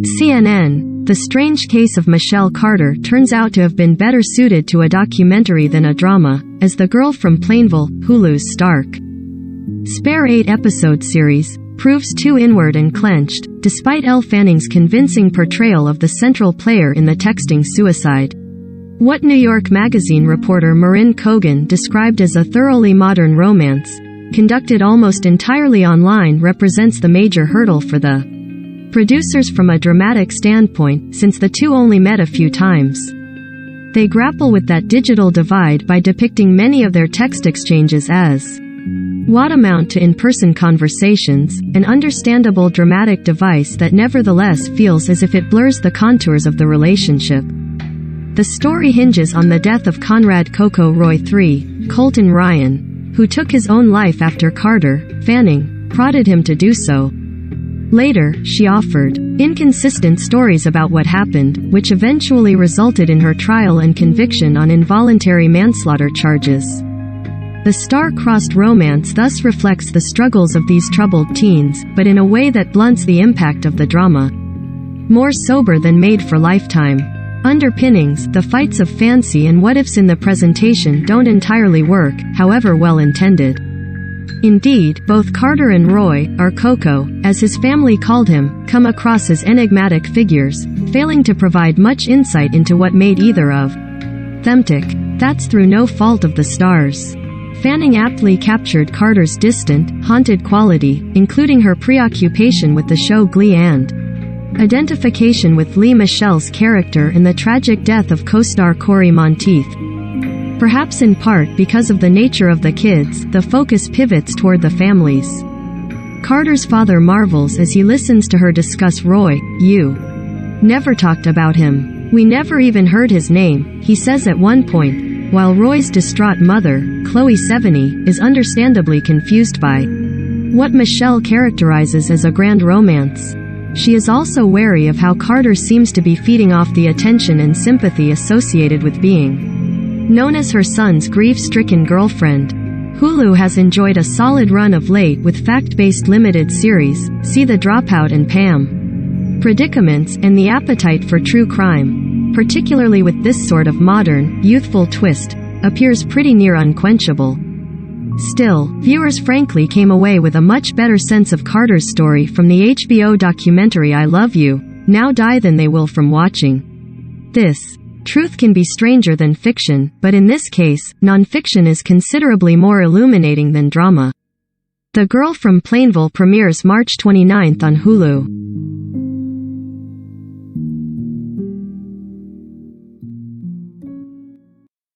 CNN, The Strange Case of Michelle Carter turns out to have been better suited to a documentary than a drama, as the Girl from Plainville, Hulu's stark, spare 8-episode series, proves too inward and clenched, despite Elle Fanning's convincing portrayal of the central player in the texting suicide. What New York Magazine reporter Marin Kogan described as a thoroughly modern romance, conducted almost entirely online, represents the major hurdle for the producers from a dramatic standpoint, since the two only met a few times. They grapple with that digital divide by depicting many of their text exchanges as what amount to in-person conversations, an understandable dramatic device that nevertheless feels as if it blurs the contours of the relationship. The story hinges on the death of Conrad Coco Roy III, Colton Ryan, who took his own life after Carter, Fanning, prodded him to do so. Later, she offered inconsistent stories about what happened, which eventually resulted in her trial and conviction on involuntary manslaughter charges. The star-crossed romance thus reflects the struggles of these troubled teens, but in a way that blunts the impact of the drama. More sober than made for Lifetime underpinnings, the fights of fancy and what-ifs in the presentation don't entirely work, however well intended. Indeed, both Carter and Roy, or Coco, as his family called him, come across as enigmatic figures, failing to provide much insight into what made either of them tick. That's through no fault of the stars. Fanning aptly captured Carter's distant, haunted quality, including her preoccupation with the show Glee and identification with Lea Michele's character and the tragic death of co-star Corey Monteith. Perhaps in part because of the nature of the kids, the focus pivots toward the families. Carter's father marvels as he listens to her discuss Roy. "You never talked about him. We never even heard his name," he says at one point, while Roy's distraught mother, Chloe Sevigny, is understandably confused by what Michelle characterizes as a grand romance. She is also wary of how Carter seems to be feeding off the attention and sympathy associated with being known as her son's grief-stricken girlfriend. Hulu has enjoyed a solid run of late with fact-based limited series, see The Dropout and Pam Predicaments, and the appetite for true crime, particularly with this sort of modern, youthful twist, appears pretty near unquenchable. Still, viewers frankly came away with a much better sense of Carter's story from the HBO documentary I Love You, Now Die than they will from watching this. Truth can be stranger than fiction, but in this case, non-fiction is considerably more illuminating than drama. The Girl from Plainville premieres March 29 on Hulu.